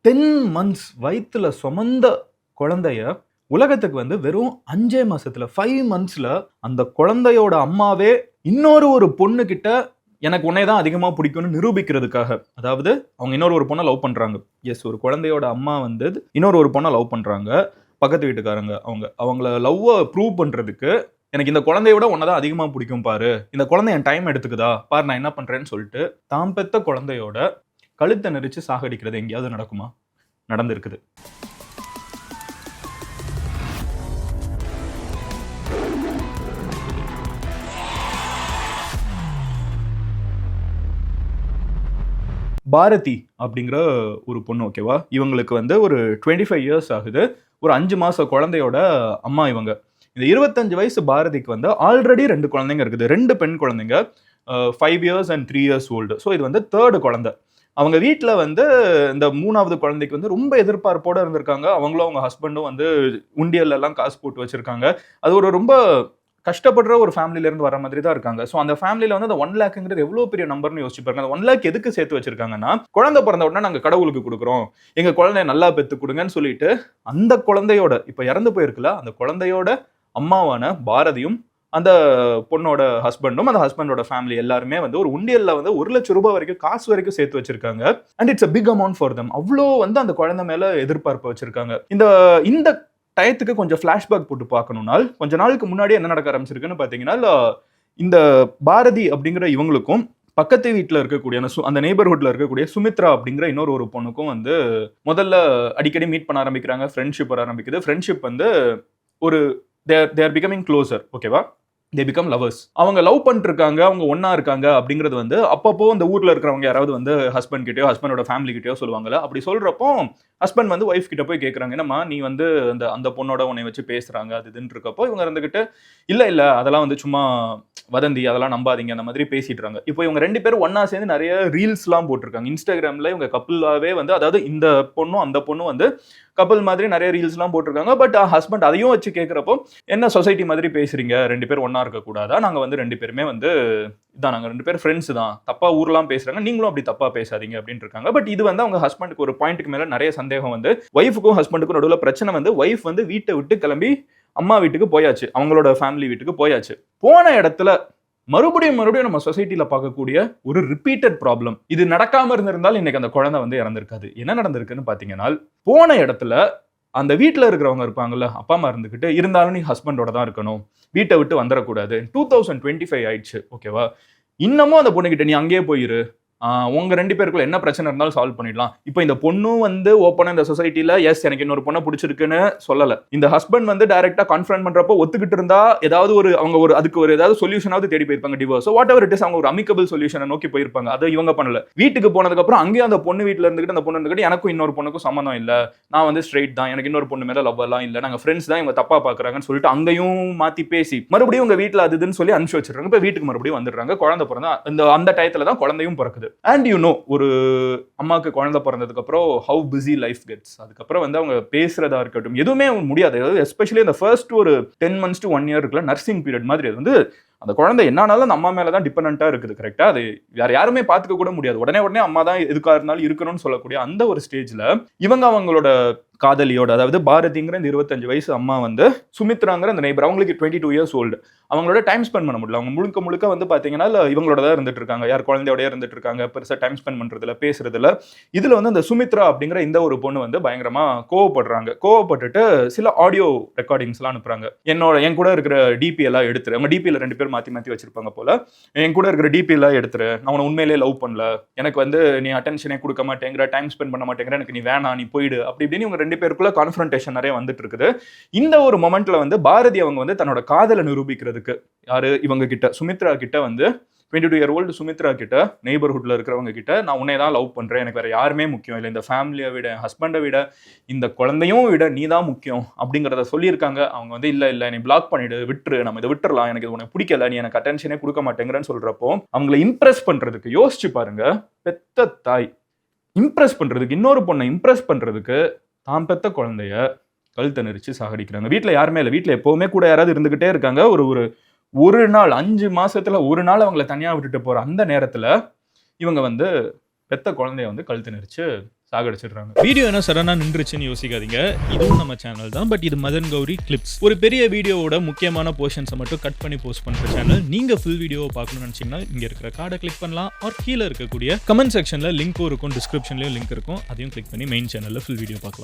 10 months வயித்துல சுமந்த குழந்தைய உலகத்துக்கு வந்து வெறும் 5 மாசத்துல 5 monthsல அந்த குழந்தையோட அம்மாவே இன்னொரு பொண்ணு கிட்ட எனக்கு உன்னை தான் அதிகமா பிடிக்கும்னு நிரூபிக்கிறதுக்காக, அதாவது அவங்க இன்னொரு பொண்ணை லவ் பண்றாங்க. எஸ், ஒரு குழந்தையோட அம்மா வந்து இன்னொரு பொண்ணை லவ் பண்றாங்க. பக்கத்து வீட்டுக்காரங்க அவங்கள லவ்வ ப்ரூவ் பண்றதுக்கு, எனக்கு இந்த குழந்தைய விட உன்னை தான் அதிகமா பிடிக்கும் பாரு, இந்த குழந்தை என் டைம் எடுத்துக்குதா பாரு, நான் என்ன பண்றேன்னு சொல்லிட்டு தாம் பெத்த குழந்தையோட கழுத்தை நெரிச்சு சாகடிக்கிறது எங்கேயாவது நடக்குமா? நடந்திருக்குது. பாரதி அப்படிங்கிற ஒரு பொண்ணு, ஓகேவா? இவங்களுக்கு வந்து ஒரு 25 இயர்ஸ் ஆகுது. ஒரு 5 மாச குழந்தையோட அம்மா இவங்க. இந்த 25 வயசு பாரதிக்கு வந்து ஆல்ரெடி 2 குழந்தைங்க இருக்குது. 2 பெண் குழந்தைங்க, 5 years and 3 years old. So இது வந்து 3rd குழந்தை. அவங்க வீட்டில் வந்து இந்த 3வது குழந்தைக்கு வந்து ரொம்ப எதிர்பார்ப்போட இருந்திருக்காங்க. அவங்களும் அவங்க ஹஸ்பண்டும் வந்து உண்டியல் எல்லாம் காசு போட்டு வச்சிருக்காங்க. அது ஒரு ரொம்ப கஷ்டப்படுற ஒரு ஃபேமிலில இருந்து வர மாதிரி தான் இருக்காங்க. ஸோ அந்த ஃபேமிலில வந்து அந்த 1 லேக்ங்கிறது எவ்வளவு பெரிய நம்பர்னு யோசிச்சு பாருங்க. அந்த 1 லேக் எதுக்கு சேர்த்து வச்சிருக்காங்கன்னா, குழந்தை பிறந்த உடனே நாங்க கடவுளுக்கு கொடுக்குறோம், எங்க குழந்தைய நல்லா பெத்து கொடுங்கன்னு சொல்லிட்டு அந்த குழந்தையோட இப்ப இறந்து போயிருக்குல அந்த குழந்தையோட அம்மாவான பாரதியும் அந்த பொண்ணோட ஹஸ்பண்டும் அந்த ஹஸ்பண்டோட ஃபேமிலி எல்லாருமே வந்து ஒரு உண்டியல்ல வந்து 1 லட்சம் ரூபாய் வரைக்கும் காசு வரைக்கும் சேர்த்து வச்சிருக்காங்க. And it's a big amount for them. அவ்வளோ வந்து அந்த குழந்தை மேல எதிர்பார்ப்பு வச்சிருக்காங்க. இந்த டயத்துக்கு கொஞ்சம் ஃபிளாஷ்பேக் போட்டு பார்க்கணும்னால், கொஞ்ச நாளுக்கு முன்னாடி என்ன நடக்க ஆரம்பிச்சிருக்குன்னு பார்த்தீங்கன்னா, இந்த பாரதி அப்படிங்கிற இவங்களுக்கும் பக்கத்து வீட்டில் இருக்கக்கூடிய அந்த நெய்பர்ஹுட்ல இருக்கக்கூடிய சுமித்ரா அப்படிங்கிற இன்னொரு பொண்ணுக்கும் வந்து முதல்ல அடிக்கடி மீட் பண்ண ஆரம்பிக்கிறாங்க. ஃப்ரெண்ட்ஷிப் வர ஆரம்பிக்குது. ஃப்ரெண்ட்ஷிப் வந்து ஒரு they are becoming closer, ஓகேவா? they become lovers. அவங்க லவ் பண்ணிட்டு இருக்காங்க, அவங்க ஒன்னா இருக்காங்க அப்படிங்கிறது வந்து அப்பப்போ அந்த ஊர்ல இருக்கிறவங்க யாராவது வந்து ஹஸ்பண்ட் கிட்டயோ ஹஸ்பண்டோட ஃபேமிலி கிட்டயோ சொல்லுவாங்கல்ல. அப்படி சொல்றப்போ ஹஸ்பண்ட் வந்து ஒய்ஃப் கிட்ட போய் கேட்கறாங்க, என்னம்மா நீ வந்து அந்த பொண்ணோட உன்னை வச்சு பேசுறாங்க அது இதுன்னு இருக்கப்போ இவங்க இருந்துகிட்டு இல்ல அதெல்லாம் வந்து சும்மா வதந்தி, அதெல்லாம் நம்பாதீங்க அந்த மாதிரி பேசிட்டுறாங்க. இப்போ இவங்க 2 பேரும் ஒன்னா சேர்ந்து நிறைய ரீல்ஸ் எல்லாம் போட்டிருக்காங்க இன்ஸ்டாகிராம்ல. இவங்க கப்புளாவே வந்து, அதாவது இந்த பொண்ணும் அந்த பொண்ணும் வந்து கப்பல் மாதிரி நிறைய ரீல்ஸ் எல்லாம் போட்டிருக்காங்க. பட் ஹஸ்பண்ட் அதையும் வச்சு கேட்கிறப்போ, என்ன சொசைட்டி மாதிரி பேசுறீங்க, 2 பேரும் ஒன்னா இருக்க கூடாதா? நாங்க வந்து 2 பேருமே வந்து இதான், நாங்க 2 பேரும் ஃப்ரெண்ட்ஸ் தான், தப்பா ஊர்லாம் பேசுறாங்க, நீங்களும் அப்படி தப்பா பேசாதீங்க அப்படின்னு இருக்காங்க. பட் இது வந்து அவங்க ஹஸ்பண்டுக்கு ஒரு பாயிண்ட்டுக்கு மேல நிறைய சந்தேகம் வந்து, ஒய்ஃபுக்கும் ஹஸ்பண்டுக்கும் நடுவில் பிரச்சனை வந்து, ஒய்ஃப் வந்து வீட்டை விட்டு கிளம்பி அம்மா வீட்டுக்கு போயாச்சு, அவங்களோட ஃபேமிலி வீட்டுக்கு போயாச்சு. போன இடத்துல மறுபடியும் நம்ம சொசைட்டில பார்க்கக்கூடிய ஒரு ரிப்பீட்டட் ப்ராப்ளம். இது நடக்காம இருந்திருந்தால் இன்னைக்கு அந்த குழந்தை வந்து இறந்திருக்காது. என்ன நடந்திருக்குன்னு பாத்தீங்கன்னா, போன இடத்துல அந்த வீட்டுல இருக்கிறவங்க இருப்பாங்கல்ல, அப்பா அம்மா இருந்துகிட்டு, இருந்தாலும் நீ ஹஸ்பண்டோட தான் இருக்கணும், வீட்டை விட்டு வந்துடக்கூடாது. 2025 ஆயிடுச்சு, ஓகேவா? இன்னமும் அந்த பொண்ணுகிட்ட நீ அங்கேயே போயிரு, உங்க 2 பேருக்குள்ள என்ன பிரச்சனை இருந்தாலும் சால்வ் பண்ணிடலாம். இப்போ இந்த பொண்ணும் வந்து ஓப்பனா இந்த சொசைட்டில எஸ் எனக்கு இன்னொரு பொண்ணை பிடிச்சிருக்குன்னு சொல்லல. இந்த ஹஸ்பண்ட் வந்து டைரக்டா கான்ஃபரன்ட் பண்றப்போ ஒத்துக்கிட்டு இருந்தா ஏதாவது அதுக்கு ஒரு ஏதாவது சொல்யூஷனாவது தேடி போயிருப்பாங்க, divorce what ever it is. அவங்க ஒரு அமிக்கபிள் சொல்யூஷனை நோக்கி போயிருப்பாங்க. அதை இவங்க பண்ணல. வீட்டுக்கு போனதுக்கு அப்புறம் அங்கேயும் அந்த பொண்ணு வீட்டுல இருந்துகிட்டு அந்த பொண்ணு இருந்துகிட்டு, எனக்கும் இன்னொரு பொண்ணுக்கும் சம்மந்தம் இல்ல, நான் வந்து ஸ்ட்ரெயிட் தான், எனக்கு இன்னொரு பொண்ணு மேல லவ் எல்லாம் இல்ல, நாங்க ஃப்ரெண்ட்ஸ் தான், இவங்க தப்பா பாக்குறாங்கன்னு சொல்லிட்டு அங்கேயும் மாத்தி பேசி மறுபடியும் உங்க வீட்டுல அதுன்னு சொல்லி அனுப்பிச்சு வச்சிருக்காங்க. இப்ப வீட்டுக்கு மறுபடியும் வந்துடுறாங்க. குழந்தை பிறந்தா அந்த டயத்துல தான் குழந்தையும் பிறக்குது. அண்ட் ஒரு அம்மாவுக்கு குழந்தை பிறந்ததுக்கு அப்புறம் ஹவு பிஸி லைஃப் கெட்ஸ். அதுக்கப்புறம் வந்து அவங்க பேசுறதா இருக்கட்டும் எதுவுமே முடியாது. எஸ்பெஷலி இந்த ஃபர்ஸ்ட் ஒரு 10 months to 1 year இருக்குல்ல, நர்சிங் பீரியட் மாதிரி. அது வந்து அந்த குழந்தை என்னாலும் அந்த அம்மா மேல தான் டிபெண்டா இருக்குது, கரெக்டா? அது வேற யாருமே பாத்துக்க கூட முடியாது. உடனே அம்மா தான் எதுக்கா இருந்தாலும் இருக்கணும்னு சொல்லக்கூடிய அந்த ஒரு ஸ்டேஜ்ல இவங்க அவங்களோட காதலியோட, அதாவது பாரதிங்கிற இந்த 25 வயசு அம்மா வந்து சுமித்ராங்கிற அந்த நெய்பர், அவங்களுக்கு 22 இயர்ஸ் ஓல்டு, அவங்களோட டைம் ஸ்பெண்ட் பண்ண முடியல. அவங்க முழுக்க வந்து பாத்தீங்கன்னா இவங்களோட தான் இருந்துட்டு இருக்காங்க, யார் குழந்தையோடய இருந்துட்டு இருக்காங்க, பெருசா டைம் ஸ்பெண்ட் பண்றதுல பேசுறதுல. இதுல வந்து அந்த சுமித்ரா அப்படிங்கிற இந்த ஒரு பொண்ணு வந்து பயங்கரமா கோவப்பட்டுட்டு சில ஆடியோ ரெக்கார்டிங்ஸ் எல்லாம் அனுப்புறாங்க. என் கூட இருக்கிற டிபி எல்லாம் எடுத்துரு, அவங்க டிபியில 2 பேர் மாத்தி வச்சிருப்பாங்க போல, என் கூட இருக்கிற டிபி எல்லாம் எடுத்துரு, நான் உன்னை உண்மையிலேயே லவ் பண்ணல, எனக்கு வந்து நீ அட்டென்ஷனே கொடுக்க மாட்டேங்கிற, டைம் ஸ்பெண்ட் பண்ண மாட்டேங்கிற, எனக்கு நீ வேணாம், நீ போயிடு, அப்படி இப்படின்னு இவங்க 2 பேருக்குள்ள கான்ஃபரன்டேஷன் நிறைய வந்துட்டு இருக்குது. இந்த ஒரு மொமெண்ட்ல வந்து பாரதி அவங்க வந்து தன்னோட காதலை நிரூபிக்கிறதுக்கு, யாரு இவங்க கிட்ட, சுமித்ரா கிட்ட வந்து 22 year old சுமித்ரா கிட்ட, நெய்பர்ஹுட்ல இருக்கிறவங்க கிட்ட, நான் உன்னை தான் லவ் பண்றேன், எனக்கு வேற யாருமே முக்கியம் இல்லை, இந்த ஃபேமிலியை விட, ஹஸ்பண்டை விட, இந்த குழந்தையும் விட நீ தான் முக்கியம் அப்படிங்கிறத சொல்லியிருக்காங்க. அவங்க வந்து இல்ல நீ பிளாக் பண்ணிடு, விட்டுரு, நம்ம இதை விட்டுறலாம், எனக்கு இது உனக்கு பிடிக்கல, நீ எனக்கு அட்டென்ஷனே கொடுக்க மாட்டேங்கிறன்னு சொல்றப்போ அவங்களை இம்ப்ரெஸ் பண்றதுக்கு, யோசிச்சு பாருங்க, பெத்த தாய் இம்ப்ரெஸ் பண்றதுக்கு, இன்னொரு பொண்ணை இம்ப்ரெஸ் பண்றதுக்கு தான் பெத்த குழந்தைய கழுத்தை நெரிச்சு சாகடிக்கிறாங்க. வீட்டுல யாருமே இல்லை, வீட்டுல எப்பவுமே கூட யாராவது இருந்துகிட்டே இருக்காங்க. ஒரு நாள் 5 மாசத்துல ஒரு நாள் அவங்களை தனியா விட்டுட்டு போற அந்த நேரத்துல இவங்க வந்து பெத்த குழந்தைய வந்து கழுத்து நெரிச்சு சாகடிச்சிடுறாங்க. வீடியோ என்ன சடனா நின்றுச்சுன்னு யோசிக்காதீங்க. இதுவும் நம்ம சேனல் தான். பட் இது மதன் கௌரி கிளிப்ஸ். ஒரு பெரிய வீடியோவோட முக்கியமான போர்ஷன்ஸை மட்டும் கட் பண்ணி போஸ்ட் பண்ற சேனல். நீங்க ஃபுல் வீடியோவை பார்க்கணும்னு நினைச்சீங்கன்னா இங்க இருக்கிற கார்டை கிளிக் பண்ணலாம். ஆர் கீழே இருக்கக்கூடிய கமெண்ட் செக்ஷன்ல லிங்க் இருக்கும், டிஸ்கிரிப்ஷன்லயும் லிங்க் இருக்கும். அதையும் கிளிக் பண்ணி மெயின் சேனல்ல ஃபுல் வீடியோ பார்க்கலாம்.